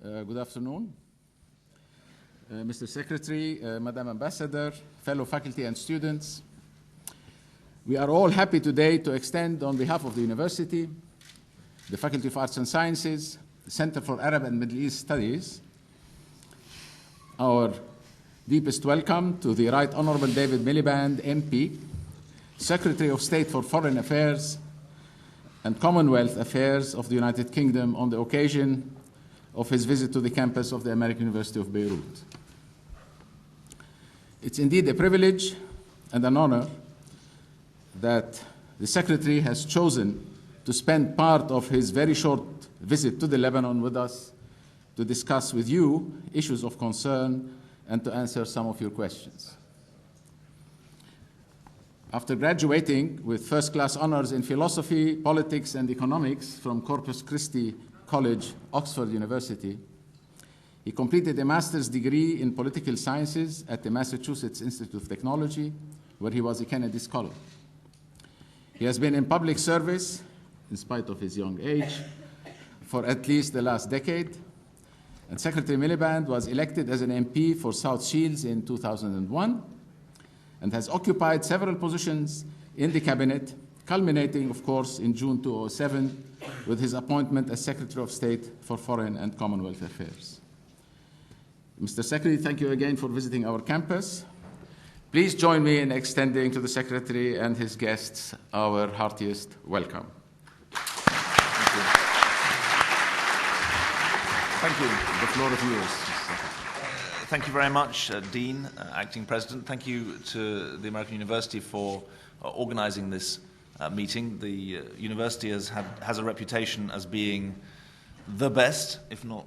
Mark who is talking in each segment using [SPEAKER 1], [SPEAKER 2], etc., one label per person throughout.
[SPEAKER 1] Good afternoon. Mr. Secretary, Madam Ambassador, fellow faculty and students, we are all happy today to extend on behalf of the University, the Faculty of Arts and Sciences, the Center for Arab and Middle East Studies, our deepest welcome to the Right Honorable David Miliband, MP, Secretary of State for Foreign Affairs and Commonwealth Affairs of the United Kingdom on the occasion of his visit to the campus of the American University of Beirut. It's indeed a privilege and an honor that the Secretary has chosen to spend part of his very short visit to the Lebanon with us to discuss with you issues of concern and to answer some of your questions. After graduating with first-class honors in philosophy, politics, and economics from Corpus Christi College, Oxford University, he completed a master's degree in political sciences at the Massachusetts Institute of Technology, where he was a Kennedy Scholar. He has been in public service, in spite of his young age, for at least the last decade, and Secretary Miliband was elected as an MP for South Shields in 2001 and has occupied several positions in the cabinet, culminating, of course, in June 2007 with his appointment as Secretary of State for Foreign and Commonwealth Affairs. Mr. Secretary, thank you again for visiting our campus. Please join me in extending to the Secretary and his guests our heartiest welcome. Thank you. Thank you. The floor is yours.
[SPEAKER 2] Thank you very much, Dean, Acting President. Thank you to the American University for organizing this meeting. The university has a reputation as being the best, if not,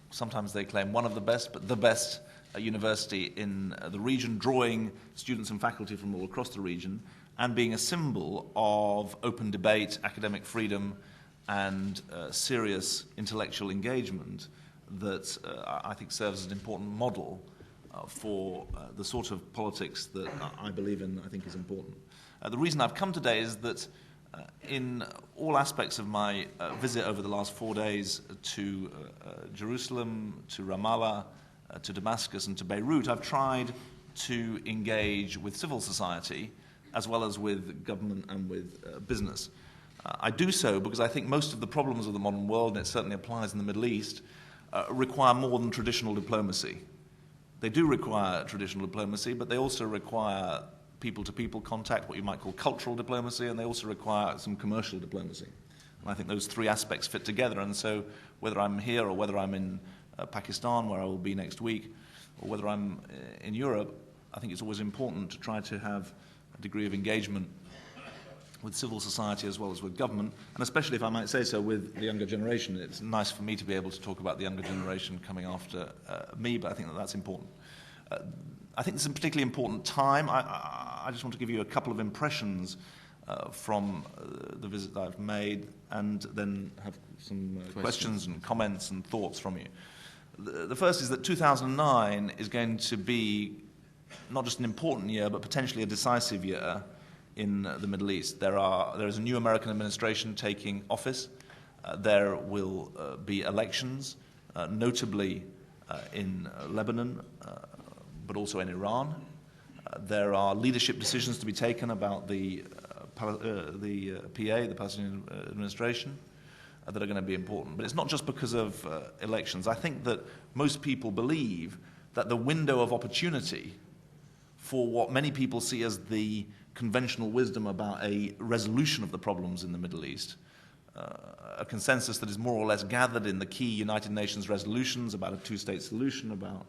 [SPEAKER 2] sometimes they claim one of the best, but the best university in the region, drawing students and faculty from all across the region, and being a symbol of open debate, academic freedom, and serious intellectual engagement that I think serves as an important model for the sort of politics that I believe in, I think is important. The reason I've come today is that in all aspects of my visit over the last 4 days to Jerusalem, to Ramallah, to Damascus and to Beirut, I've tried to engage with civil society as well as with government and with business. I do so because I think most of the problems of the modern world, and it certainly applies in the Middle East, require more than traditional diplomacy. They do require traditional diplomacy, but they also require people-to-people contact, what you might call cultural diplomacy, and they also require some commercial diplomacy. And I think those three aspects fit together, and so whether I'm here or whether I'm in Pakistan, where I will be next week, or whether I'm in Europe, I think it's always important to try to have a degree of engagement with civil society as well as with government, and especially, if I might say so, with the younger generation. It's nice for me to be able to talk about the younger generation coming after me, but I think that that's important. I think this is a particularly important time. I just want to give you a couple of impressions from the visit that I've made, and then have some questions and comments and thoughts from you. The first is that 2009 is going to be not just an important year, but potentially a decisive year in the Middle East. There is a new American administration taking office. There will be elections, notably in Lebanon, but also in Iran. There are leadership decisions to be taken about the PA, the Palestinian administration, that are going to be important. But it's not just because of elections. I think that most people believe that the window of opportunity for what many people see as the conventional wisdom about a resolution of the problems in the Middle East, a consensus that is more or less gathered in the key United Nations resolutions about a two-state solution, about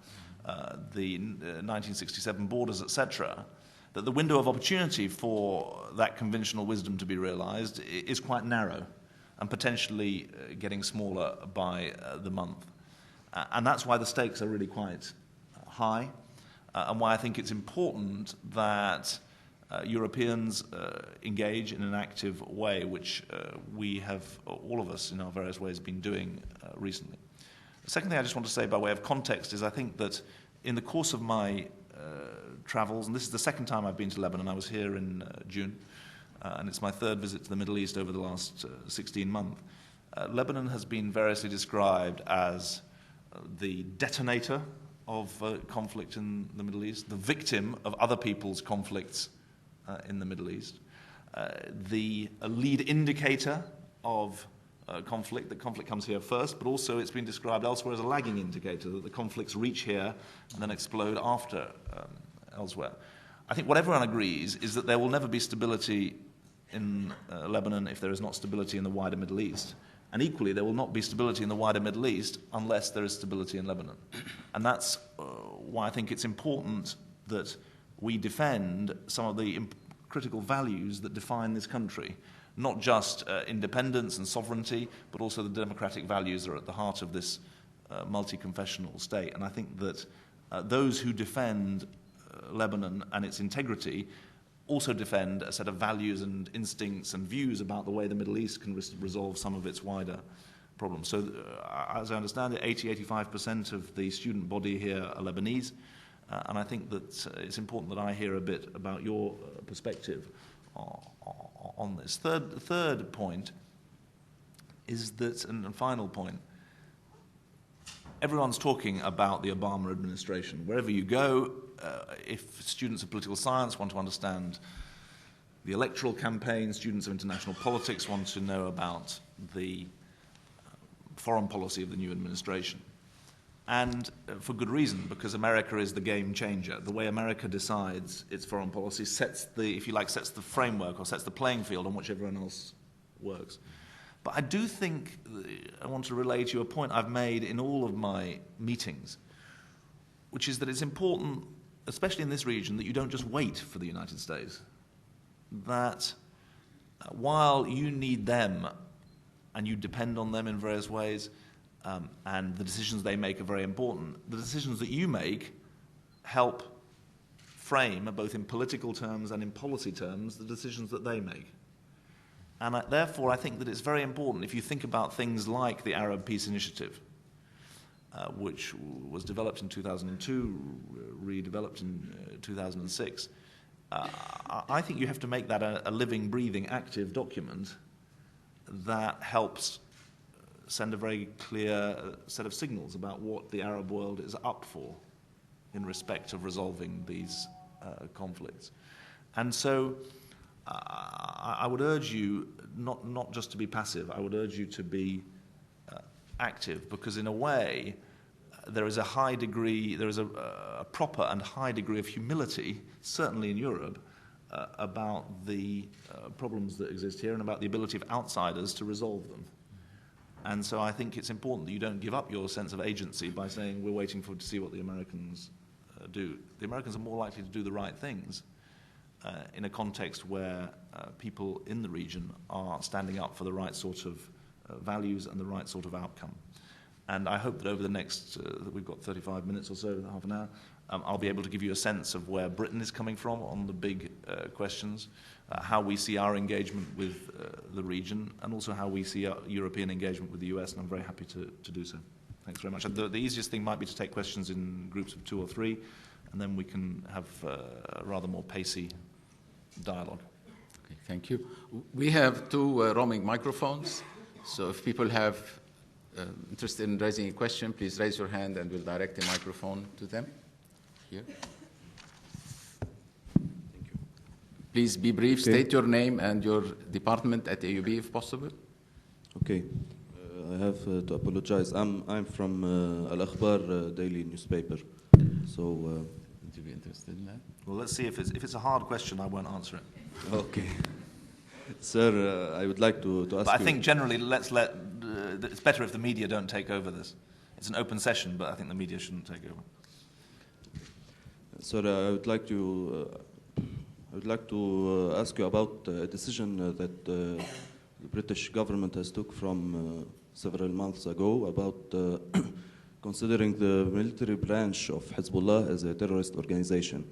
[SPEAKER 2] the 1967 borders, etc., that the window of opportunity for that conventional wisdom to be realized is quite narrow and potentially getting smaller by the month. And that's why the stakes are really quite high, and why I think it's important that Europeans engage in an active way, which we have, all of us in our various ways, been doing recently. The second thing I just want to say by way of context is I think that in the course of my travels, and this is the second time I've been to Lebanon. I was here in June, and it's my third visit to the Middle East over the last 16 months. Lebanon has been variously described as the detonator of conflict in the Middle East, the victim of other people's conflicts in the Middle East, the lead indicator of conflict, that conflict comes here first, but also it's been described elsewhere as a lagging indicator, that the conflicts reach here and then explode after elsewhere. I think what everyone agrees is that there will never be stability in Lebanon if there is not stability in the wider Middle East. And equally, there will not be stability in the wider Middle East unless there is stability in Lebanon. And that's why I think it's important that we defend some of the critical values that define this country, not just independence and sovereignty, but also the democratic values that are at the heart of this multi-confessional state. And I think that those who defend Lebanon and its integrity also defend a set of values and instincts and views about the way the Middle East can resolve some of its wider problems. So, as I understand it, 80-85% of the student body here are Lebanese, and I think that it's important that I hear a bit about your perspective on this. Third point is that, and final point, everyone's talking about the Obama administration. Wherever you go, if students of political science want to understand the electoral campaign, students of international politics want to know about the foreign policy of the new administration. And for good reason, because America is the game changer. The way America decides its foreign policy sets the, if you like, sets the framework or sets the playing field on which everyone else works. But I do think, I want to relay to you a point I've made in all of my meetings, which is that it's important, especially in this region, that you don't just wait for the United States. That while you need them and you depend on them in various ways, and the decisions they make are very important, the decisions that you make help frame, both in political terms and in policy terms, the decisions that they make. And therefore, I think that it's very important, if you think about things like the Arab Peace Initiative, which was developed in 2002, redeveloped in 2006, I think you have to make that a living, breathing, active document that helps send a very clear set of signals about what the Arab world is up for in respect of resolving these conflicts. And so I would urge you not just to be passive, I would urge you to be active, because in a way there is a high degree, there is a proper and high degree of humility, certainly in Europe, about the problems that exist here and about the ability of outsiders to resolve them. And so I think it's important that you don't give up your sense of agency by saying we're waiting to see what the Americans do. The Americans are more likely to do the right things in a context where people in the region are standing up for the right sort of values and the right sort of outcome. And I hope that over the next, we've got 35 minutes or so, half an hour, I'll be able to give you a sense of where Britain is coming from on the big questions, how we see our engagement with the region, and also how we see our European engagement with the US, and I'm very happy to do so. Thanks very much. And the easiest thing might be to take questions in groups of 2 or 3, and then we can have a rather more pacey dialogue.
[SPEAKER 1] Okay, thank you. We have 2 roaming microphones, so if people have interested in raising a question, please raise your hand and we'll direct the microphone to them. Here. Thank you. Please be brief. Okay. State your name and your department at AUB if possible.
[SPEAKER 3] Okay. I have to apologize. I'm from Al Akhbar daily newspaper. So
[SPEAKER 1] would you be interested in that?
[SPEAKER 2] Well, let's see if it's a hard question. I won't answer it.
[SPEAKER 3] Okay. Sir, I would like to ask you.
[SPEAKER 2] But I think generally, it's better if the media don't take over this. It's an open session, but I think the media shouldn't take over.
[SPEAKER 3] Sir, I would like to ask you about a decision that the British government has took from several months ago about considering the military branch of Hezbollah as a terrorist organization.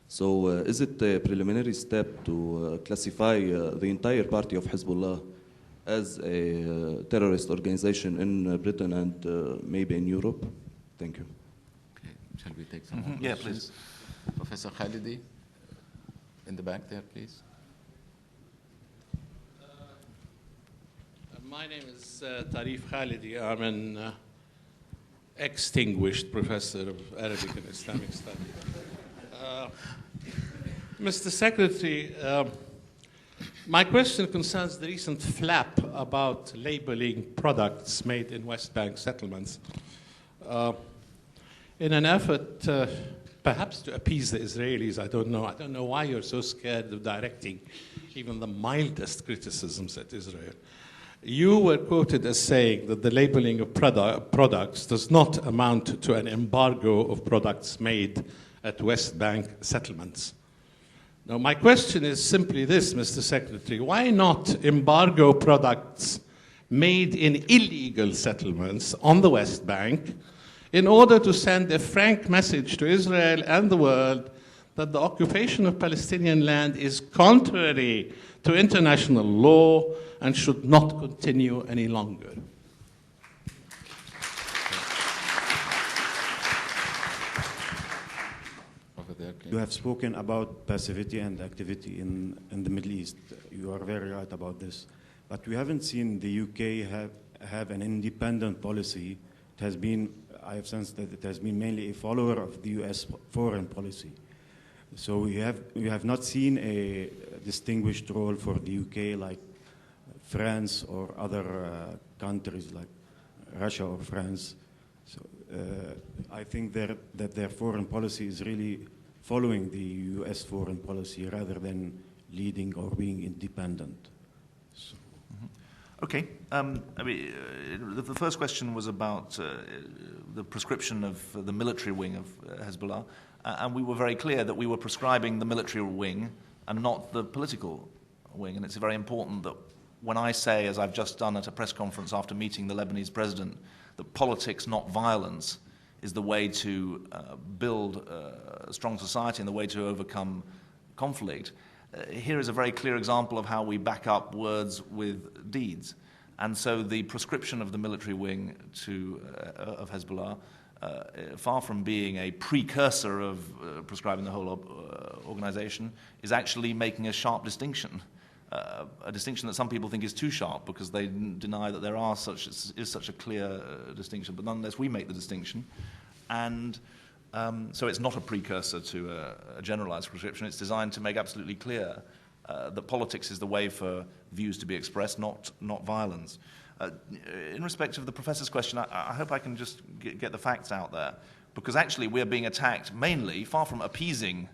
[SPEAKER 3] So is it a preliminary step to classify the entire party of Hezbollah as a terrorist organization in Britain and maybe in Europe? Thank you.
[SPEAKER 1] Okay. Shall we take some more
[SPEAKER 2] Yeah,
[SPEAKER 1] questions?
[SPEAKER 2] please.
[SPEAKER 1] Professor Khalidi, in the back there, please.
[SPEAKER 4] My name is Tarif Khalidi. I'm an extinguished professor of Arabic and Islamic studies. Mr. Secretary, my question concerns the recent flap about labeling products made in West Bank settlements. In an effort perhaps to appease the Israelis, I don't know why you're so scared of directing even the mildest criticisms at Israel. You were quoted as saying that the labeling of products does not amount to an embargo of products made at West Bank settlements. Now, my question is simply this, Mr. Secretary. Why not embargo products made in illegal settlements on the West Bank in order to send a frank message to Israel and the world that the occupation of Palestinian land is contrary to international law and should not continue any longer?
[SPEAKER 5] You have spoken about passivity and activity in the Middle East. You are very right about this. But we haven't seen the UK have an independent policy. It has been, I have sensed that it has been mainly a follower of the US foreign policy. So we have not seen a distinguished role for the UK like France or other countries like Russia or France. So I think that their foreign policy is really following the US foreign policy rather than leading or being independent. So.
[SPEAKER 2] Okay. I mean, the first question was about the prescription of the military wing of Hezbollah, and we were very clear that we were prescribing the military wing and not the political wing. And it's very important that when I say, as I've just done at a press conference after meeting the Lebanese president, that politics, not violence, is the way to build a strong society and the way to overcome conflict. Here is a very clear example of how we back up words with deeds. And so the prescription of the military wing of Hezbollah, far from being a precursor of prescribing the whole organization, is actually making a sharp distinction. A distinction that some people think is too sharp because they deny that there is such a clear distinction. But nonetheless, we make the distinction. And so it's not a precursor to a generalized prescription. It's designed to make absolutely clear that politics is the way for views to be expressed, not violence. In respect of the professor's question, I hope I can just get the facts out there, because actually we're being attacked mainly, far from appeasing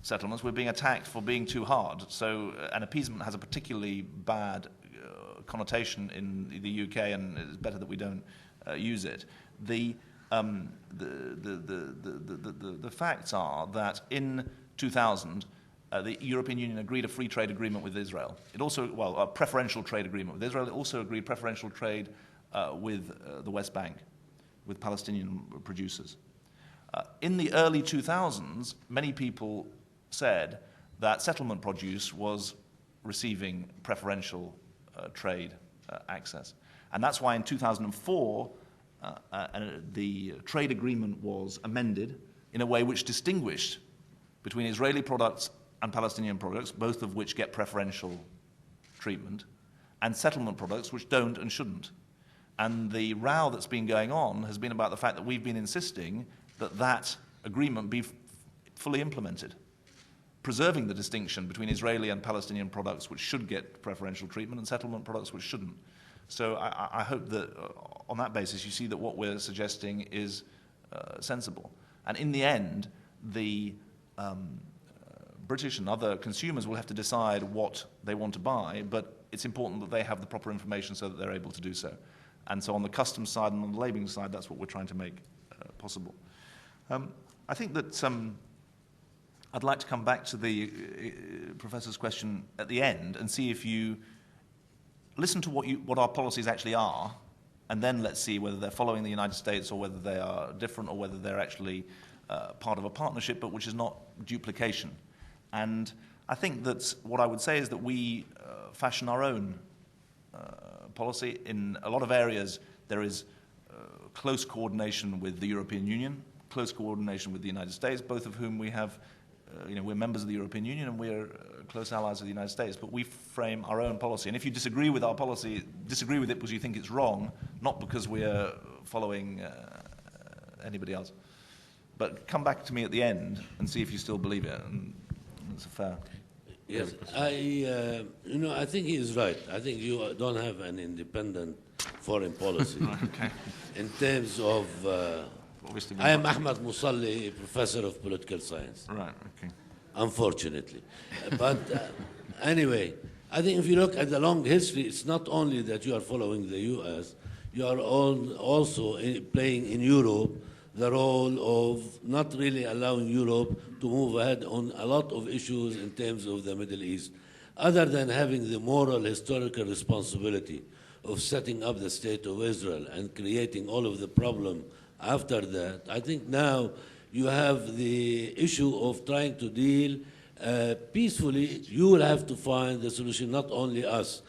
[SPEAKER 2] settlements, we're being attacked for being too hard. So an appeasement has a particularly bad connotation in the UK, and it's better that we don't use it. The facts are that in 2000, the European Union agreed a free trade agreement with Israel. It also, well, a preferential trade agreement with Israel. It also agreed preferential trade with the West Bank, with Palestinian producers. In the early 2000s, many people said that settlement produce was receiving preferential trade access. And that's why in 2004, the trade agreement was amended in a way which distinguished between Israeli products and Palestinian products, both of which get preferential treatment, and settlement products which don't and shouldn't. And the row that's been going on has been about the fact that we've been insisting that that agreement be fully implemented, preserving the distinction between Israeli and Palestinian products which should get preferential treatment and settlement products which shouldn't. So I hope that on that basis you see that what we're suggesting is sensible. And in the end, the British and other consumers will have to decide what they want to buy, but it's important that they have the proper information so that they're able to do so. And so on the customs side and on the labelling side, that's what we're trying to make possible. I think that I'd like to come back to the professor's question at the end and see if you listen to what our policies actually are, and then let's see whether they're following the United States or whether they are different or whether they're actually part of a partnership, but which is not duplication. And I think that what I would say is that we fashion our own policy. In a lot of areas, there is close coordination with the European Union, close coordination with the United States, both of whom we have we're members of the European Union and we're close allies of the United States, but we frame our own policy. And if you disagree with our policy, disagree with it because you think it's wrong, not because we're following anybody else. But come back to me at the end and see if you still believe it. And it's fair.
[SPEAKER 6] Yes, I think he is right. I think you don't have an independent foreign policy.
[SPEAKER 2] Okay.
[SPEAKER 6] In terms of, I am Ahmad Musalli, professor of political science.
[SPEAKER 2] Right, okay.
[SPEAKER 6] Unfortunately. But anyway, I think if you look at the long history, it's not only that you are following the U.S., you are also playing in Europe the role of not really allowing Europe to move ahead on a lot of issues in terms of the Middle East, other than having the moral, historical responsibility of setting up the State of Israel and creating all of the problem after that. I think now you have the issue of trying to deal peacefully. You will have to find the solution, not only us.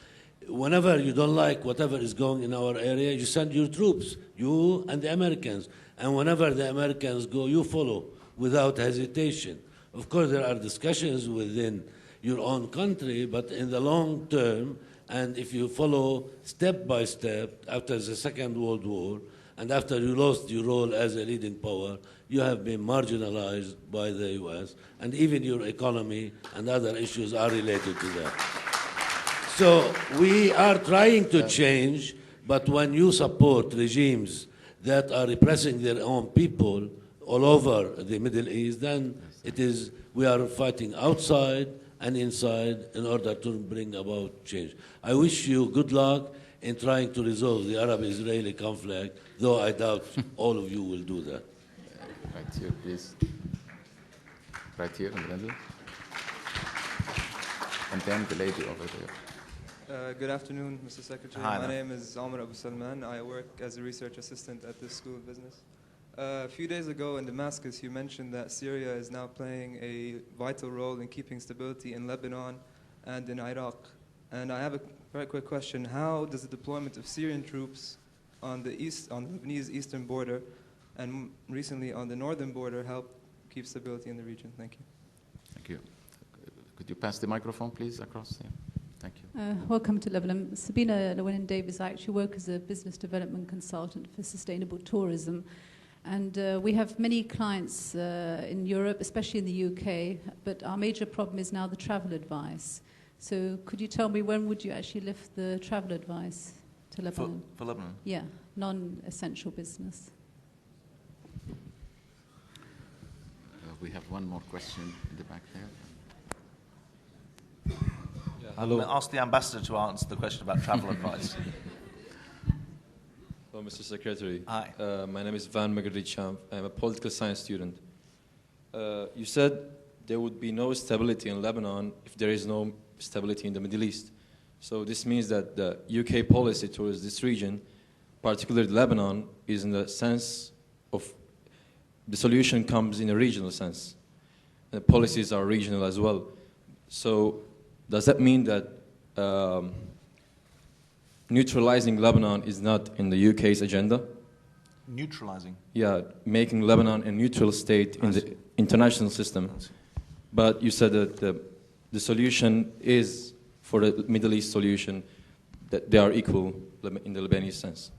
[SPEAKER 6] Whenever you don't like whatever is going in our area, you send your troops, you and the Americans. And whenever the Americans go, you follow without hesitation. Of course, there are discussions within your own country, but in the long term, and if you follow step by step after the Second World War, and after you lost your role as a leading power, you have been marginalized by the U.S., and even your economy and other issues are related to that. So we are trying to change, but when you support regimes that are repressing their own people all over the Middle East, then we are fighting outside and inside in order to bring about change. I wish you good luck in trying to resolve the Arab-Israeli conflict, though I doubt all of you will do that.
[SPEAKER 1] Right here, please. Right here in the middle. And then the lady over there.
[SPEAKER 7] Good afternoon, Mr. Secretary.
[SPEAKER 2] Hi,
[SPEAKER 7] my name is Amr Abu Salman. I work as a research assistant at the School of Business. A few days ago in Damascus, you mentioned that Syria is now playing a vital role in keeping stability in Lebanon and in Iraq. And I have a very quick question. How does the deployment of Syrian troops on the Lebanese eastern border and recently on the northern border help keep stability in the region? Thank you.
[SPEAKER 1] Thank you. Could you pass the microphone, please, across here? Thank you.
[SPEAKER 8] Welcome to Lebanon. Sabina Llewellyn-Davis. I actually work as a business development consultant for sustainable tourism. And we have many clients in Europe, especially in the UK, but our major problem is now the travel advice. So could you tell me when would you actually lift the travel advice to Lebanon?
[SPEAKER 2] For Lebanon?
[SPEAKER 8] Yeah, non-essential business.
[SPEAKER 1] We have one more question in the back there.
[SPEAKER 2] Hello. Ask the ambassador to answer the question about travel advice.
[SPEAKER 9] Hello, Mr. Secretary.
[SPEAKER 2] Hi.
[SPEAKER 9] My name is Van Megadichamp. I'm a political science student. You said there would be no stability in Lebanon if there is no stability in the Middle East. So this means that the UK policy towards this region, particularly Lebanon, is in the sense of the solution comes in a regional sense. And the policies are regional as well. So does that mean that neutralizing Lebanon is not in the UK's agenda?
[SPEAKER 2] Neutralizing?
[SPEAKER 9] Yeah, making Lebanon a neutral state in the international system. But you said that the solution is, for the Middle East solution, that they are equal in the Lebanese sense.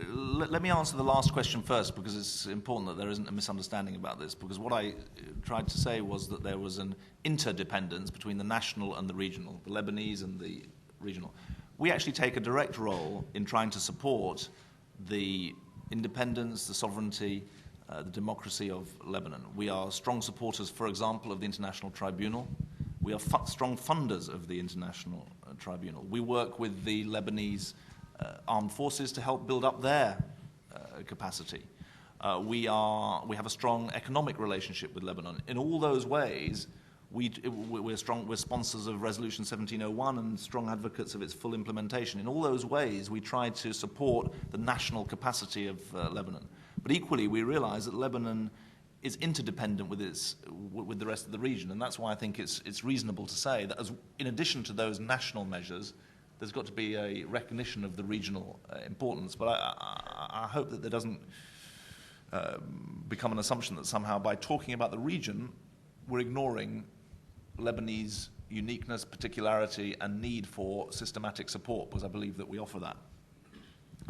[SPEAKER 2] Let me answer the last question first, because it's important that there isn't a misunderstanding about this, because what I tried to say was that there was an interdependence between the national and the regional, the Lebanese and the regional. We actually take a direct role in trying to support the independence, the sovereignty, the democracy of Lebanon. We are strong supporters, for example, of the International Tribunal. We are strong funders of the International Tribunal. We work with the Lebanese armed forces to help build up their capacity. We have a strong economic relationship with Lebanon. In all those ways, we're sponsors of Resolution 1701 and strong advocates of its full implementation. In all those ways, we try to support the national capacity of Lebanon. But equally, we realize that Lebanon is interdependent with the rest of the region, and that's why I think it's reasonable to say that in addition to those national measures, there's got to be a recognition of the regional importance. But I hope that there doesn't become an assumption that somehow by talking about the region, we're ignoring Lebanese uniqueness, particularity, and need for systematic support, because I believe that we offer that.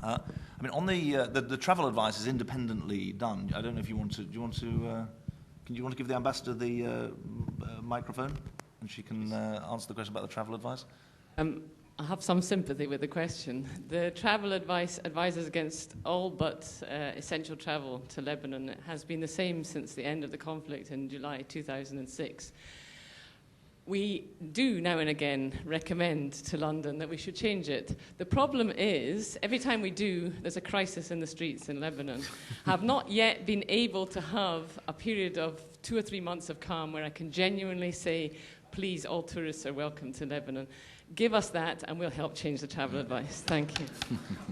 [SPEAKER 2] I mean, on the travel advice is independently done. I don't know if you want to. Do you want to give the ambassador the microphone, and she can answer the question about the travel advice?
[SPEAKER 10] I have some sympathy with the question. The travel advice advises against all but essential travel to Lebanon. It has been the same since the end of the conflict in July 2006. We do now and again recommend to London that we should change it. The problem is, every time we do, there's a crisis in the streets in Lebanon. Have not yet been able to have a period of 2 or 3 months of calm where I can genuinely say, please, all tourists are welcome to Lebanon. Give us that and we'll help change the travel advice. Thank you.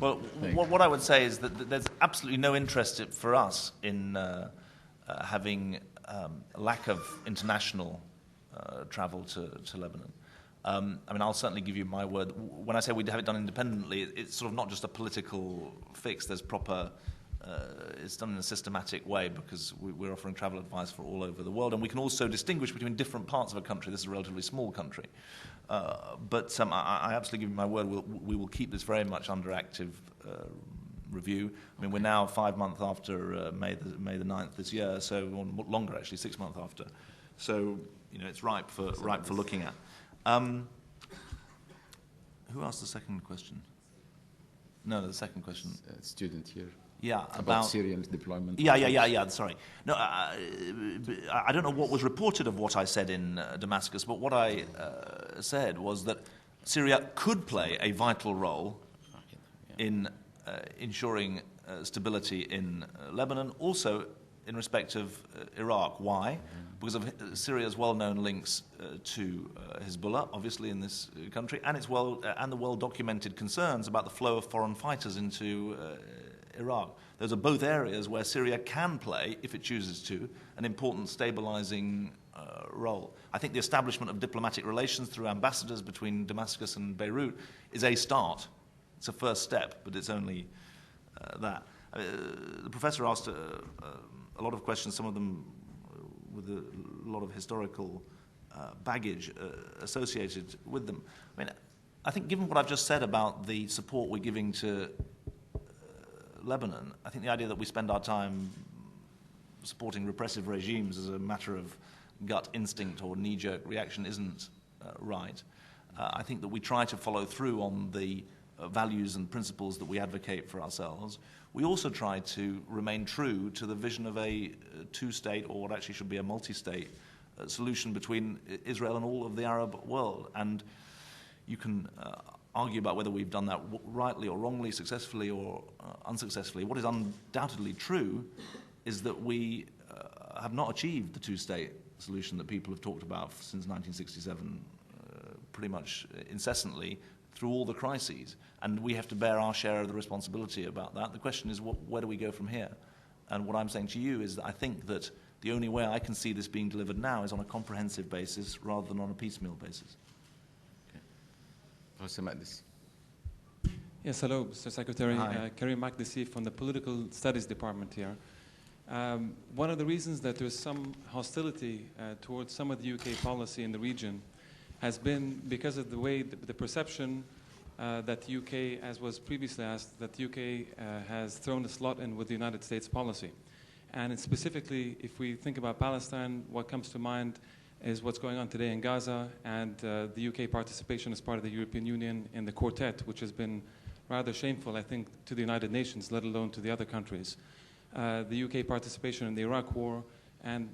[SPEAKER 2] Well, what I would say is that there's absolutely no interest for us in having a lack of international travel to Lebanon. I mean, I'll certainly give you my word. When I say we have it done independently, it's sort of not just a political fix. There's proper, it's done in a systematic way, because we're offering travel advice for all over the world. And we can also distinguish between different parts of a country. This is a relatively small country. But I absolutely give you my word, we will keep this very much under active review. I mean, we're now 5 months after May the 9th this year, so longer actually, 6 months after. So, you know, it's ripe for looking at. Who asked the second question? No, the second question.
[SPEAKER 1] Student here.
[SPEAKER 2] Yeah,
[SPEAKER 1] about Syrian deployment.
[SPEAKER 2] Yeah. Sorry. No, I don't know what was reported of what I said in Damascus, but what I said was that Syria could play a vital role in ensuring stability in Lebanon, also in respect of Iraq. Why? Because of Syria's well-known links to Hezbollah, obviously in this country, and the well-documented concerns about the flow of foreign fighters into Iraq. Those are both areas where Syria can play, if it chooses to, an important stabilizing role. I think the establishment of diplomatic relations through ambassadors between Damascus and Beirut is a start. It's a first step, but it's only that. The professor asked a lot of questions, some of them with a lot of historical baggage associated with them. I mean, I think given what I've just said about the support we're giving to Lebanon, I think the idea that we spend our time supporting repressive regimes as a matter of gut instinct or knee-jerk reaction isn't right. I think that we try to follow through on the values and principles that we advocate for ourselves. We also try to remain true to the vision of a two-state, or what actually should be a multi-state solution between Israel and all of the Arab world. And you can argue about whether we've done that rightly or wrongly, successfully or unsuccessfully. What is undoubtedly true is that we have not achieved the two-state solution that people have talked about since 1967, pretty much incessantly, through all the crises. And we have to bear our share of the responsibility about that. The question is, where do we go from here? And what I'm saying to you is that I think that the only way I can see this being delivered now is on a comprehensive basis rather than on a piecemeal basis.
[SPEAKER 1] Professor Makdisi.
[SPEAKER 11] Yes, hello, Mr. Secretary.
[SPEAKER 2] Hi.
[SPEAKER 11] Karim Makdisi from the Political Studies Department here. One of the reasons that there's some hostility towards some of the UK policy in the region has been because of the way the perception that the UK, as was previously asked, that the UK has thrown a slot in with the United States policy. And specifically, if we think about Palestine, what comes to mind is what's going on today in Gaza and the UK participation as part of the European Union in the quartet, which has been rather shameful, I think, to the United Nations, let alone to the other countries. The UK participation in the Iraq war and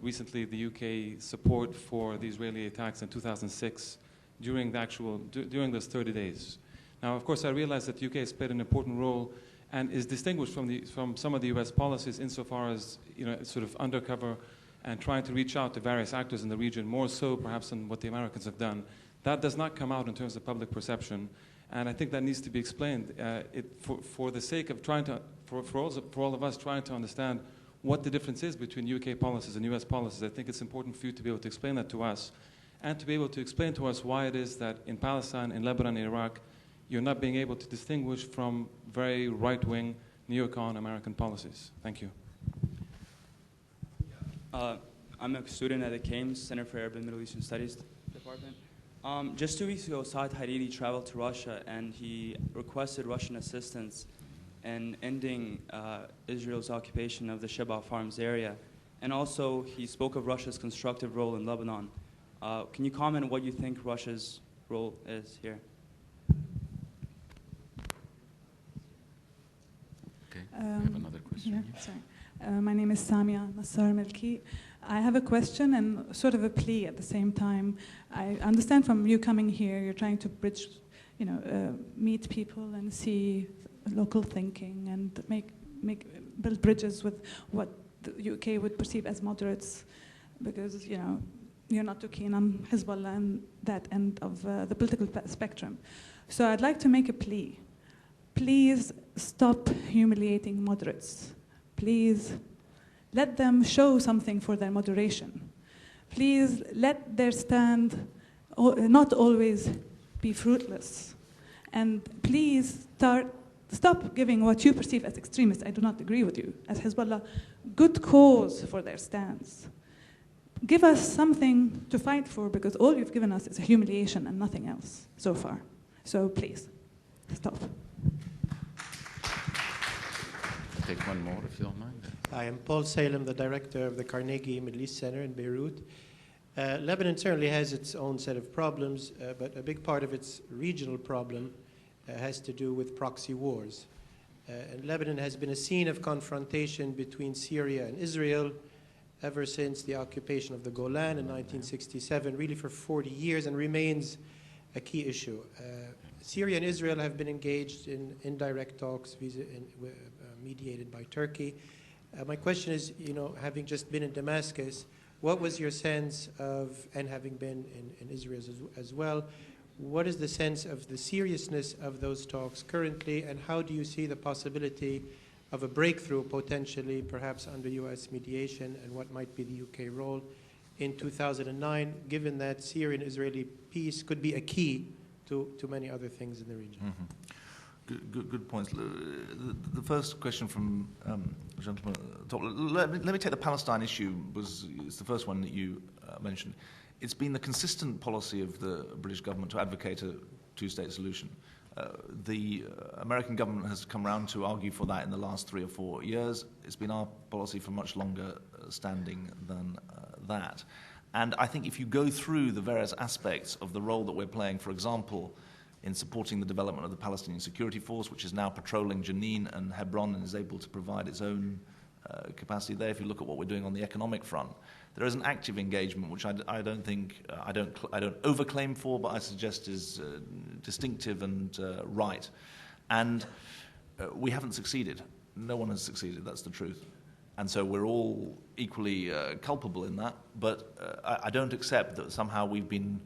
[SPEAKER 11] recently the UK support for the Israeli attacks in 2006 during those 30 days. Now, of course, I realize that the UK has played an important role and is distinguished from some of the US policies insofar as, you know, sort of undercover and trying to reach out to various actors in the region, more so perhaps than what the Americans have done. That does not come out in terms of public perception, and I think that needs to be explained for the sake of trying to, for all of us trying to understand what the difference is between UK policies and US policies. I think it's important for you to be able to explain that to us, and to be able to explain to us why it is that in Palestine, in Lebanon, in Iraq, you're not being able to distinguish from very right-wing neocon American policies. Thank you.
[SPEAKER 12] I'm a student at the CAMES, Center for Arab and Middle Eastern Studies Department. Just 2 weeks ago, Saad Hariri traveled to Russia and he requested Russian assistance in ending Israel's occupation of the Shebaa Farms area. And also, he spoke of Russia's constructive role in Lebanon. Can you comment on what you think Russia's role is here?
[SPEAKER 1] Okay, we have another question.
[SPEAKER 13] Yeah, sorry. My name is Samia Nassar Milki. I have a question and sort of a plea at the same time. I understand from you coming here, you're trying to bridge, meet people and see local thinking and build bridges with what the UK would perceive as moderates, because you're not too keen on Hezbollah and that end of the political spectrum. So I'd like to make a plea. Please stop humiliating moderates. Please let them show something for their moderation. Please let their stand not always be fruitless. And please stop giving what you perceive as extremists, I do not agree with you, as Hezbollah, good cause for their stance. Give us something to fight for, because all you've given us is a humiliation and nothing else so far. So please, stop.
[SPEAKER 1] Take one more, if you don't mind.
[SPEAKER 14] I am Paul Salem, the director of the Carnegie Middle East Center in Beirut. Lebanon certainly has its own set of problems, but a big part of its regional problem has to do with proxy wars. And Lebanon has been a scene of confrontation between Syria and Israel ever since the occupation of the Golan in 1967, really for 40 years, and remains a key issue. Syria and Israel have been engaged in indirect talks mediated by Turkey. My question is, having just been in Damascus, what was your sense of, and having been in Israel as well, what is the sense of the seriousness of those talks currently, and how do you see the possibility of a breakthrough potentially, perhaps under US mediation, and what might be the UK role in 2009, given that Syrian-Israeli peace could be a key to many other things in the region?
[SPEAKER 2] Mm-hmm. Good points. The first question from the gentleman at the top. Let me take the Palestine issue. It's the first one that you mentioned. It's been the consistent policy of the British government to advocate a two-state solution. The American government has come round to argue for that in the last 3 or 4 years. It's been our policy for much longer standing than that. And I think if you go through the various aspects of the role that we're playing, for example, in supporting the development of the Palestinian Security Force, which is now patrolling Jenin and Hebron and is able to provide its own capacity there. If you look at what we're doing on the economic front, there is an active engagement, which I don't overclaim for, but I suggest is distinctive and right. And we haven't succeeded. No one has succeeded. That's the truth. And so we're all equally culpable in that. But I don't accept that somehow we've been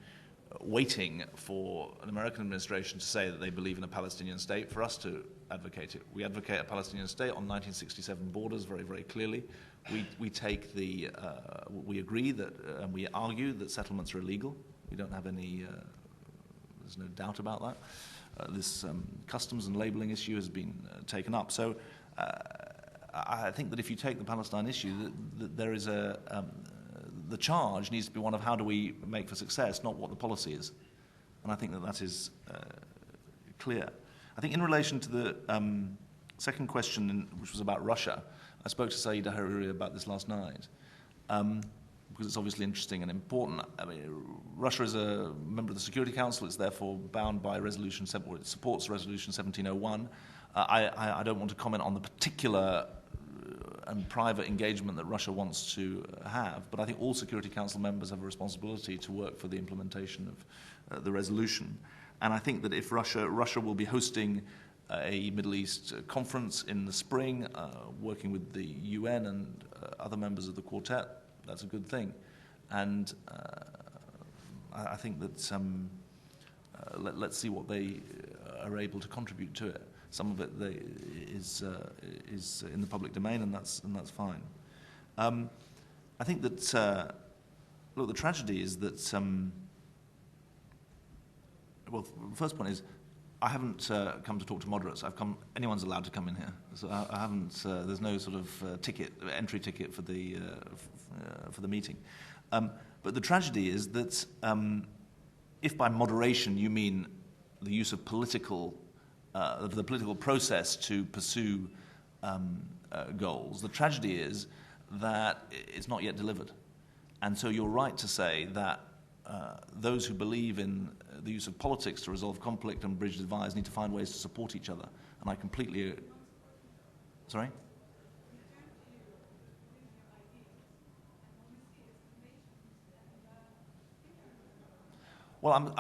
[SPEAKER 2] waiting for an American administration to say that they believe in a Palestinian state for us to advocate it. We advocate a Palestinian state on 1967 borders very, very clearly. We take we agree that, and we argue that settlements are illegal. We don't have any, there's no doubt about that. This customs and labeling issue has been taken up. So I think that if you take the Palestine issue, that there is the charge needs to be one of how do we make for success, not what the policy is. And I think that is clear. I think in relation to the second question, which was about Russia, I spoke to Saeed Hariri about this last night, because it's obviously interesting and important. I mean, Russia is a member of the Security Council. It's therefore bound by Resolution 7, or it supports Resolution 1701. I don't want to comment on the particular and private engagement that Russia wants to have, but I think all Security Council members have a responsibility to work for the implementation of the resolution. And I think that if Russia will be hosting a Middle East conference in the spring, working with the UN and other members of the quartet, that's a good thing. And I think that let's see what they are able to contribute to it. Some of it is in the public domain, and that's fine. I think that look, the tragedy is that well, the first point is I haven't come to talk to moderates. Anyone's allowed to come in here. So I haven't. There's no sort of entry ticket for the meeting. But the tragedy is that if by moderation you mean the use of the political process to pursue goals, the tragedy is that it's not yet delivered. And so you're right to say that those who believe in the use of politics to resolve conflict and bridge divides need to find ways to support each other. And I completely... Sorry? Well,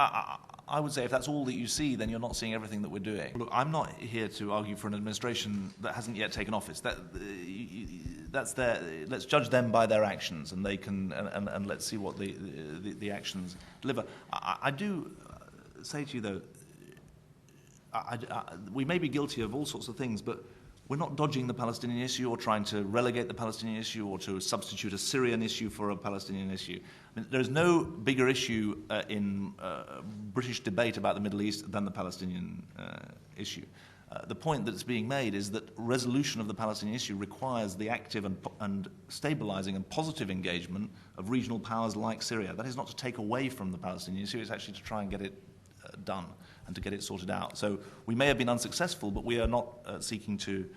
[SPEAKER 2] I would say if that's all that you see, then you're not seeing everything that we're doing. Look, I'm not here to argue for an administration that hasn't yet taken office. That's let's judge them by their actions, and they can, and let's see what the actions deliver. I do say to you though, we may be guilty of all sorts of things, but we're not dodging the Palestinian issue or trying to relegate the Palestinian issue or to substitute a Syrian issue for a Palestinian issue. I mean, there's no bigger issue in British debate about the Middle East than the Palestinian issue. The point that's being made is that resolution of the Palestinian issue requires the active and stabilizing and positive engagement of regional powers like Syria. That is not to take away from the Palestinian issue, it's actually to try and get it done and to get it sorted out. So we may have been unsuccessful, but we are not seeking to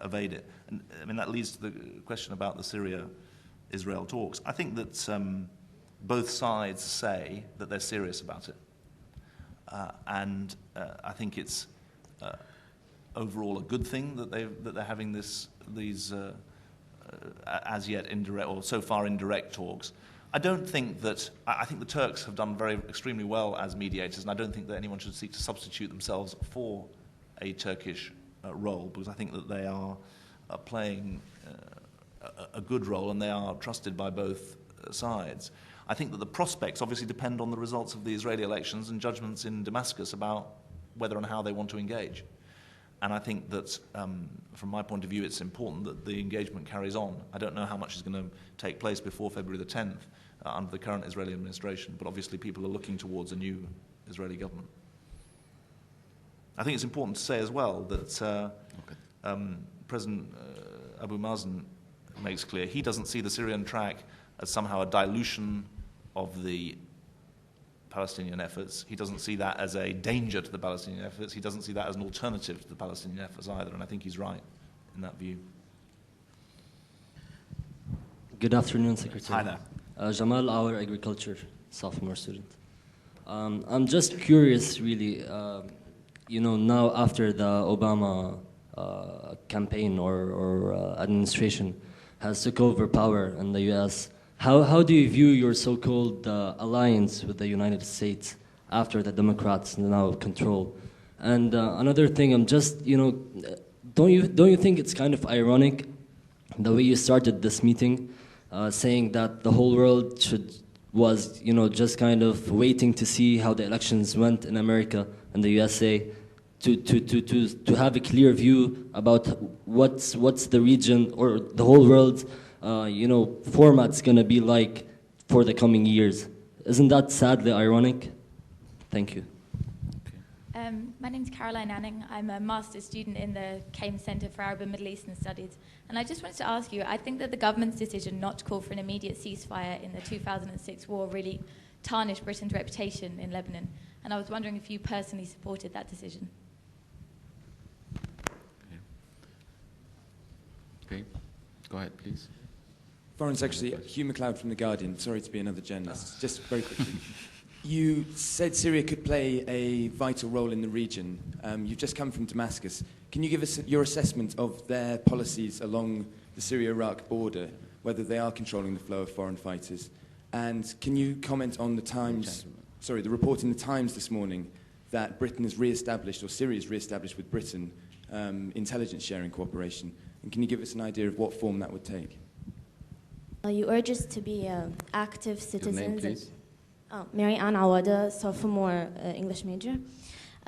[SPEAKER 2] evade it. And I mean, that leads to the question about the Syria-Israel talks. I think that both sides say that they're serious about it. And I think it's overall a good thing that they're having these as yet indirect or so far indirect talks. I don't think that, I think the Turks have done extremely well as mediators, and I don't think that anyone should seek to substitute themselves for a Turkish role, because I think that they are playing a good role and they are trusted by both sides. I think that the prospects obviously depend on the results of the Israeli elections and judgments in Damascus about whether and how they want to engage. And I think that, from my point of view, it's important that the engagement carries on. I don't know how much is going to take place before February the 10th under the current Israeli administration, but obviously people are looking towards a new Israeli government. I think it's important to say as well that President Abu Mazen makes clear he doesn't see the Syrian track as somehow a dilution of the Palestinian efforts. He doesn't see that as a danger to the Palestinian efforts. He doesn't see that as an alternative to the Palestinian efforts either, and I think he's right in that view.
[SPEAKER 15] Good afternoon, Secretary.
[SPEAKER 2] Hi there.
[SPEAKER 15] Jamal, our agriculture sophomore student. I'm just curious, really, now after the Obama campaign or administration has took over power in the U.S., how do you view your so-called alliance with the United States after the Democrats now control? And another thing, I'm just, don't you think it's kind of ironic the way you started this meeting, saying that the whole world was just kind of waiting to see how the elections went in America and the USA, to have a clear view about what's the region or the whole world format's going to be like for the coming years. Isn't that sadly ironic? Thank you.
[SPEAKER 16] My name's Caroline Anning. I'm a master's student in the Came Center for Arab and Middle Eastern Studies. And I just wanted to ask you, I think that the government's decision not to call for an immediate ceasefire in the 2006 war really tarnished Britain's reputation in Lebanon. And I was wondering if you personally supported that decision.
[SPEAKER 1] Okay. Go ahead, please.
[SPEAKER 17] Foreign Secretary, Hugh MacLeod from The Guardian. Sorry to be another journalist. Just very quickly. You said Syria could play a vital role in the region. You've just come from Damascus. Can you give us your assessment of their policies along the Syria-Iraq border, whether they are controlling the flow of foreign fighters? And can you comment on the report in the Times this morning that Britain has re-established, or Syria has re-established with Britain, intelligence sharing cooperation? And can you give us an idea of what form that would take?
[SPEAKER 18] You urge us to be active citizens.
[SPEAKER 1] Your name, please.
[SPEAKER 18] Mary Ann Awada, sophomore English major.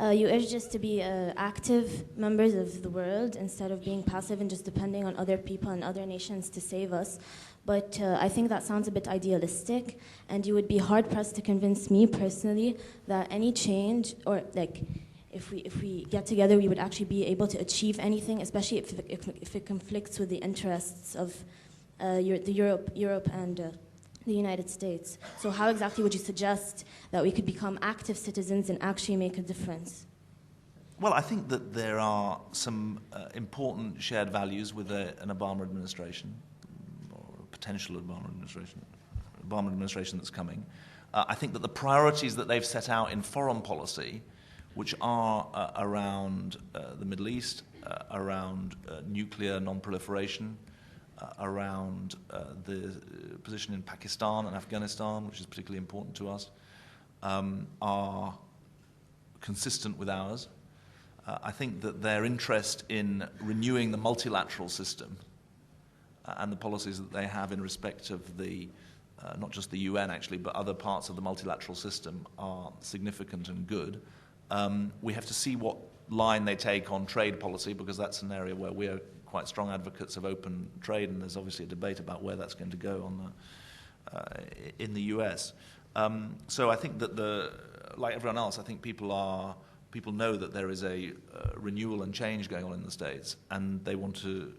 [SPEAKER 18] You urge us to be active members of the world instead of being passive and just depending on other people and other nations to save us. But I think that sounds a bit idealistic, and you would be hard-pressed to convince me personally that any change, or if we get together, we would actually be able to achieve anything, especially if it conflicts with the interests of Europe and the United States. So how exactly would you suggest that we could become active citizens and actually make a difference?
[SPEAKER 2] Well, I think that there are some important shared values with an Obama administration, or a potential Obama administration that's coming. I think that the priorities that they've set out in foreign policy, which are around the Middle East, around nuclear non-proliferation, around the position in Pakistan and Afghanistan, which is particularly important to us, are consistent with ours. I think that their interest in renewing the multilateral system and the policies that they have in respect of the not just the UN actually, but other parts of the multilateral system are significant and good. We have to see what line they take on trade policy, because that's an area where we are quite strong advocates of open trade, and there's obviously a debate about where that's going to go in the US. So I think that like everyone else, I think people know that there is a renewal and change going on in the States, and they want to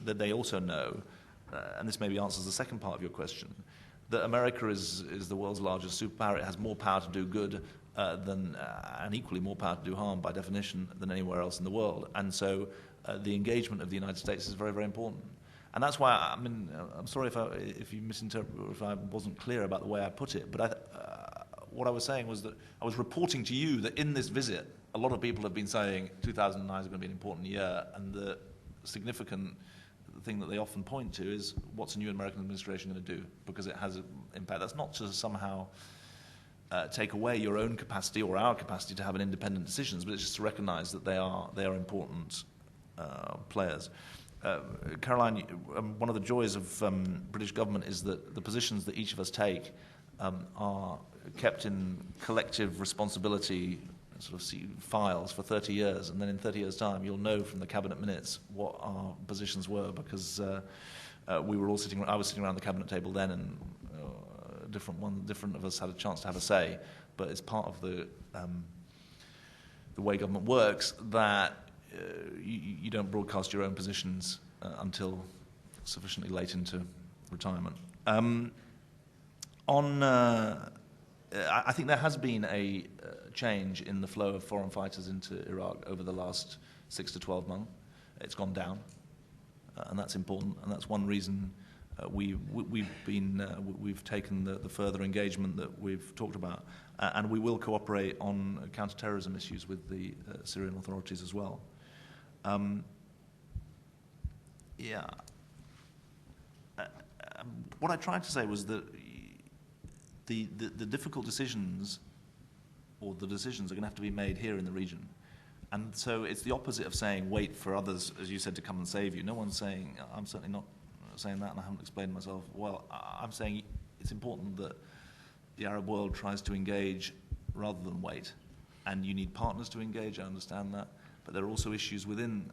[SPEAKER 2] that they also know, and this maybe answers the second part of your question, that America is the world's largest superpower. It has more power to do good and equally more power to do harm by definition than anywhere else in the world. And so the engagement of the United States is very, very important. And that's why, I mean, I'm sorry if you misinterpret, or if I wasn't clear about the way I put it, but what I was saying was that I was reporting to you that in this visit, a lot of people have been saying 2009 is going to be an important year, and the significant thing that they often point to is what's a new American administration going to do, because it has an impact. That's not to somehow take away your own capacity or our capacity to have an independent decisions, but it's just to recognize that they are important players. Caroline, one of the joys of British government is that the positions that each of us take are kept in collective responsibility sort of files for 30 years, and then in 30 years' time you'll know from the cabinet minutes what our positions were, because I was sitting around the cabinet table then, and different of us had a chance to have a say. But it's part of the way government works that you don't broadcast your own positions until sufficiently late into retirement. I think there has been a change in the flow of foreign fighters into Iraq over the last 6 to 12 months. It's gone down, and that's important, and that's one reason we've taken the further engagement that we've talked about, and we will cooperate on counter-terrorism issues with the Syrian authorities as well. What I tried to say was that the difficult decisions, or the decisions, are going to have to be made here in the region. And so it's the opposite of saying wait for others, as you said, to come and save you. No one's saying, I'm certainly not saying that, and I haven't explained myself well. I'm saying it's important that the Arab world tries to engage rather than wait. And you need partners to engage, I understand that, but there are also issues within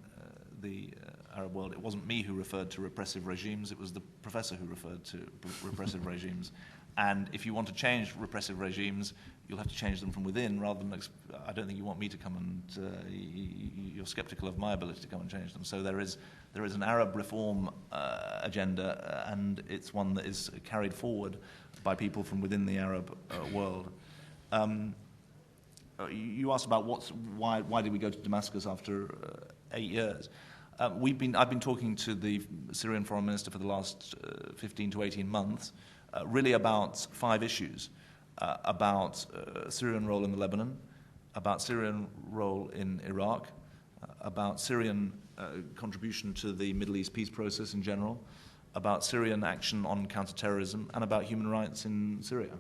[SPEAKER 2] the Arab world. It wasn't me who referred to repressive regimes, it was the professor who referred to repressive regimes. And if you want to change repressive regimes, you'll have to change them from within, rather than, I don't think you want me to come and, you're skeptical of my ability to come and change them. So there is an Arab reform agenda, and it's one that is carried forward by people from within the Arab world. You asked about why did we go to Damascus after 8 years? I've been talking to the Syrian foreign minister for the last 15 to 18 months, really about 5 issues, about Syrian role in the Lebanon, about Syrian role in Iraq, about Syrian contribution to the Middle East peace process in general, about Syrian action on counterterrorism, and about human rights in Syria.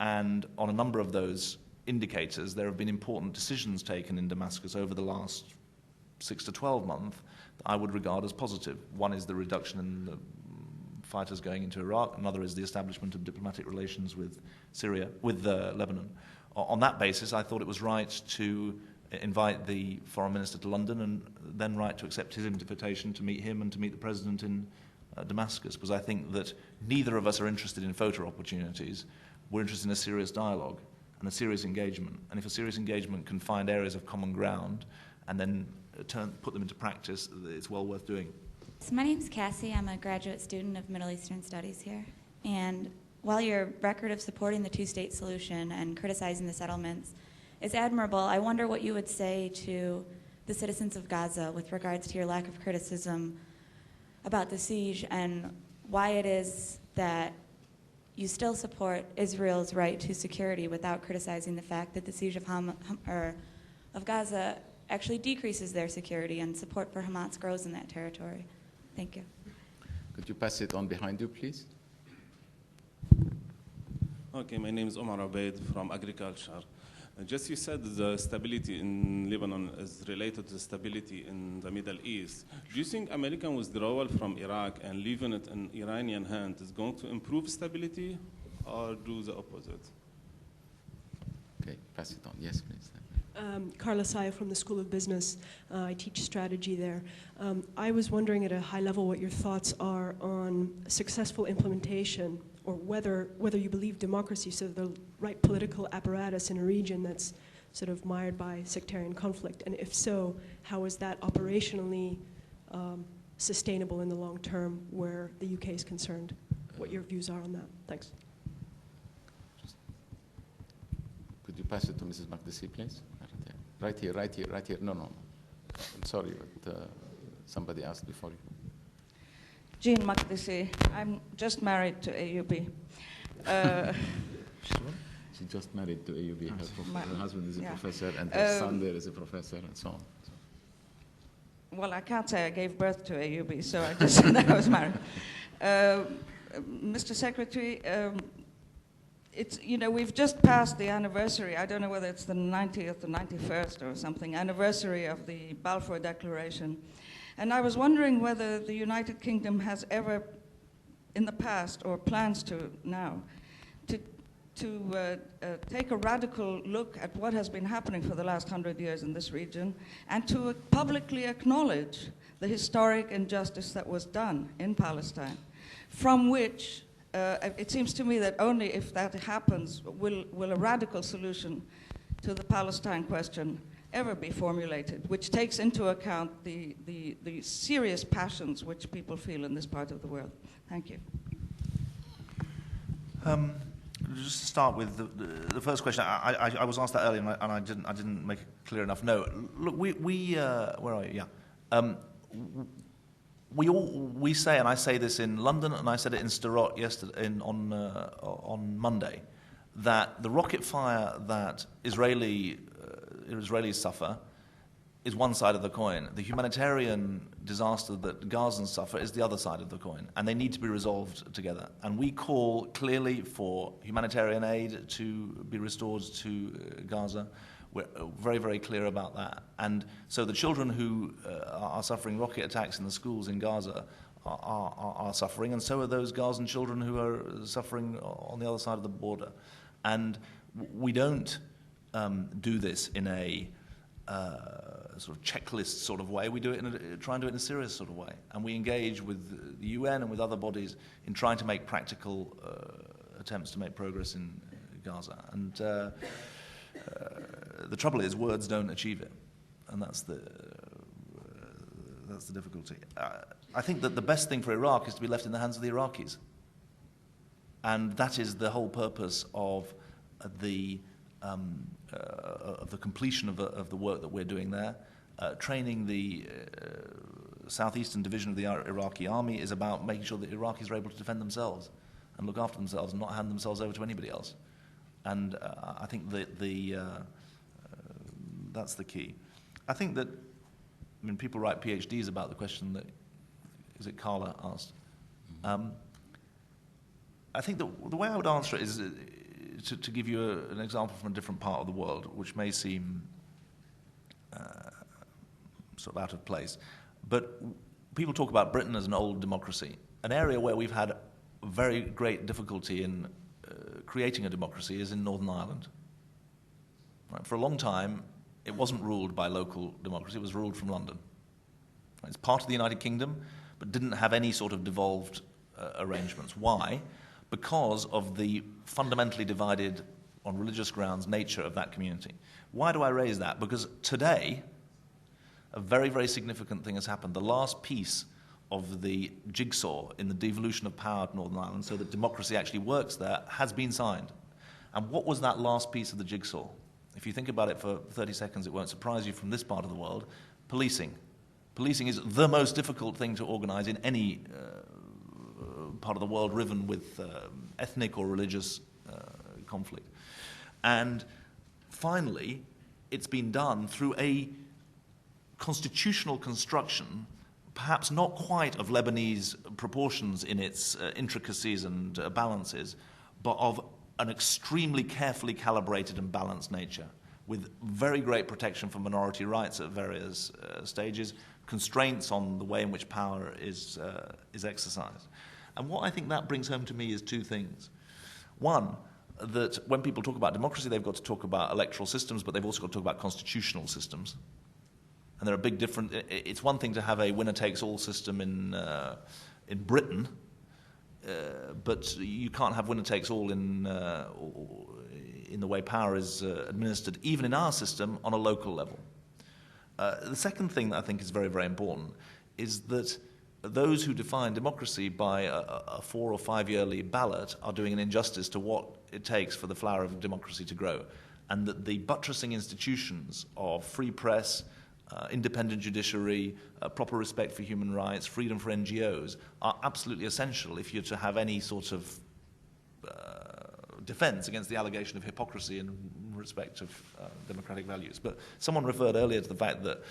[SPEAKER 2] And on a number of those indicators, there have been important decisions taken in Damascus over the last 6 to 12 months that I would regard as positive. One is the reduction in the fighters going into Iraq. Another is the establishment of diplomatic relations with Syria, with Lebanon. On that basis, I thought it was right to invite the foreign minister to London, and then right to accept his invitation to meet him and to meet the president in Damascus, because I think that neither of us are interested in photo opportunities. We're interested in a serious dialogue. and a serious engagement. And if a serious engagement can find areas of common ground and then put them into practice, it's well worth doing.
[SPEAKER 19] So my name's Cassie. I'm a graduate student of Middle Eastern Studies here. And while your record of supporting the two-state solution and criticizing the settlements is admirable, I wonder what you would say to the citizens of Gaza with regards to your lack of criticism about the siege and why it is that you still support Israel's right to security without criticizing the fact that the siege of Gaza actually decreases their security and support for Hamas grows in that territory. Thank you.
[SPEAKER 1] Could you pass it on behind you, please?
[SPEAKER 20] Okay, my name is Omar Obeid from Agriculture. Just you said the stability in Lebanon is related to stability in the Middle East. Do you think American withdrawal from Iraq and leaving it in Iranian hands is going to improve stability or do the opposite?
[SPEAKER 1] Okay, pass it on. Yes, please.
[SPEAKER 21] Carla Saya from the School of Business. I teach strategy there. I was wondering at a high level what your thoughts are on successful implementation, or whether you believe democracy, so the right political apparatus in a region that's sort of mired by sectarian conflict, and if so, how is that operationally sustainable in the long term where the UK is concerned? What your views are on that? Thanks.
[SPEAKER 1] Could you pass it to Mrs. Makdisi, please? Right here, right here, right here. No. I'm sorry, but somebody asked before you.
[SPEAKER 22] Jean Makdisi. I'm just married to AUB.
[SPEAKER 1] She just married to AUB. Her husband is a
[SPEAKER 22] yeah.
[SPEAKER 1] professor, and her son there is a professor, and so on.
[SPEAKER 22] Well, I can't say I gave birth to AUB, so I just said that I was married. Mr. Secretary, it's, we've just passed the anniversary, I don't know whether it's the 90th or 91st or something, anniversary of the Balfour Declaration. And I was wondering whether the United Kingdom has ever, in the past, or plans to now, to take a radical look at what has been happening for the last 100 years in this region, and to publicly acknowledge the historic injustice that was done in Palestine, from which it seems to me that only if that happens will a radical solution to the Palestine question ever be formulated, which takes into account the serious passions which people feel in this part of the world. Thank you.
[SPEAKER 2] Just to start with the first question, I was asked that earlier, and I didn't make it clear enough. No, look, we where are you? Yeah. We say, and I say this in London, and I said it in Sderot yesterday, on Monday, that the rocket fire that Israelis suffer is one side of the coin. The humanitarian disaster that Gazans suffer is the other side of the coin, and they need to be resolved together. And we call clearly for humanitarian aid to be restored to Gaza. We're very, very clear about that. And so the children who are suffering rocket attacks in the schools in Gaza are suffering, and so are those Gazan children who are suffering on the other side of the border. And we don't do this in a sort of checklist sort of way. We do it try and do it in a serious sort of way. And we engage with the UN and with other bodies in trying to make practical attempts to make progress in Gaza. And the trouble is, words don't achieve it, and that's the difficulty. I think that the best thing for Iraq is to be left in the hands of the Iraqis, and that is the whole purpose of the completion of the work that we're doing there. Training the southeastern division of the Iraqi army is about making sure that Iraqis are able to defend themselves and look after themselves and not hand themselves over to anybody else. And I think that that's the key. I think that, people write PhDs about the question that, is it Carla asked? I think that the way I would answer it is to give you an example from a different part of the world, which may seem sort of out of place. But people talk about Britain as an old democracy. An area where we've had very great difficulty in creating a democracy is in Northern Ireland. Right? For a long time, it wasn't ruled by local democracy, it was ruled from London. Right? It's part of the United Kingdom, but didn't have any sort of devolved arrangements. Why? Because of the fundamentally divided on religious grounds, nature of that community. Why do I raise that? Because today, a very, very significant thing has happened. The last piece of the jigsaw in the devolution of power to Northern Ireland, so that democracy actually works there, has been signed. And what was that last piece of the jigsaw? If you think about it for 30 seconds, it won't surprise you from this part of the world. Policing. Policing is the most difficult thing to organize in any part of the world riven with ethnic or religious conflict. And finally, it's been done through a constitutional construction, perhaps not quite of Lebanese proportions in its intricacies and balances, but of an extremely carefully calibrated and balanced nature, with very great protection for minority rights at various stages, constraints on the way in which power is exercised. And what I think that brings home to me is two things. One, that when people talk about democracy, they've got to talk about electoral systems, but they've also got to talk about constitutional systems. And there are big different. It's one thing to have a winner-takes-all system in Britain, but you can't have winner-takes-all in the way power is administered, even in our system, on a local level. The second thing that I think is very, very important is that those who define democracy by a 4 or 5 yearly ballot are doing an injustice to what it takes for the flower of democracy to grow, and that the buttressing institutions of free press, independent judiciary, proper respect for human rights, freedom for NGOs are absolutely essential if you're to have any sort of defense against the allegation of hypocrisy in respect of democratic values. But someone referred earlier to the fact that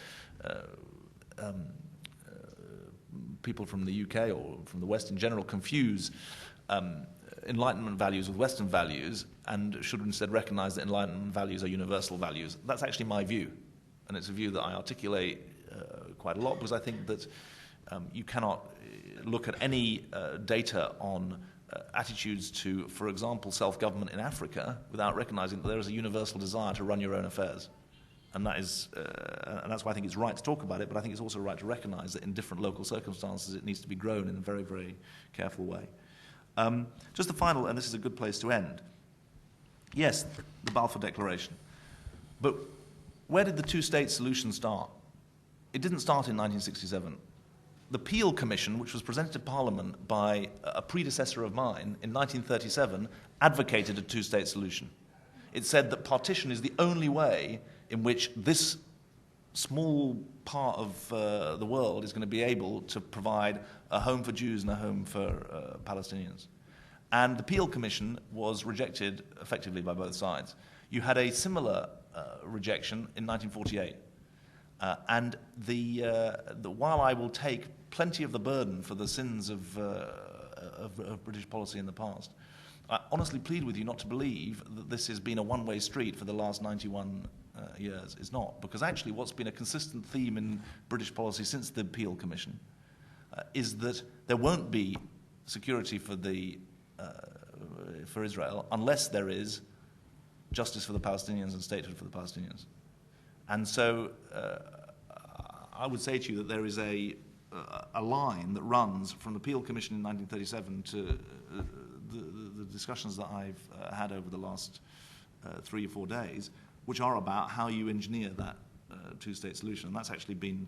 [SPEAKER 2] people from the UK or from the West in general confuse Enlightenment values with Western values and should instead recognize that Enlightenment values are universal values. That's actually my view, and it's a view that I articulate quite a lot, because I think that you cannot look at any data on attitudes to, for example, self-government in Africa without recognizing that there is a universal desire to run your own affairs. And that is, and that's why I think it's right to talk about it, but I think it's also right to recognize that in different local circumstances it needs to be grown in a very, very careful way. Just the final, and this is a good place to end. Yes, the Balfour Declaration. But where did the two-state solution start? It didn't start in 1967. The Peel Commission, which was presented to Parliament by a predecessor of mine in 1937, advocated a two-state solution. It said that partition is the only way in which this small part of the world is going to be able to provide a home for Jews and a home for Palestinians. And the Peel Commission was rejected effectively by both sides. You had a similar rejection in 1948. And while I will take plenty of the burden for the sins of British policy in the past, I honestly plead with you not to believe that this has been a one-way street for the last 91 years. It's not, because actually what's been a consistent theme in British policy since the Peel Commission is that there won't be security for Israel unless there is justice for the Palestinians and statehood for the Palestinians. And so I would say to you that there is a line that runs from the Peel Commission in 1937 to the discussions that I've had over the last 3 or 4 days, which are about how you engineer that two-state solution. And that's actually been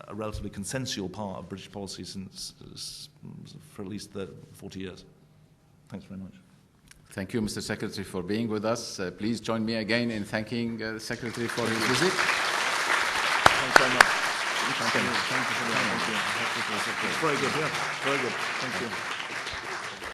[SPEAKER 2] a relatively consensual part of British policy for at least 40 years. Thanks very much.
[SPEAKER 1] Thank you, Mr. Secretary, for being with us. Please join me again in thanking the Secretary for his visit.
[SPEAKER 2] Thanks very much. Thank you. Very good, yeah. Very good. Thank you.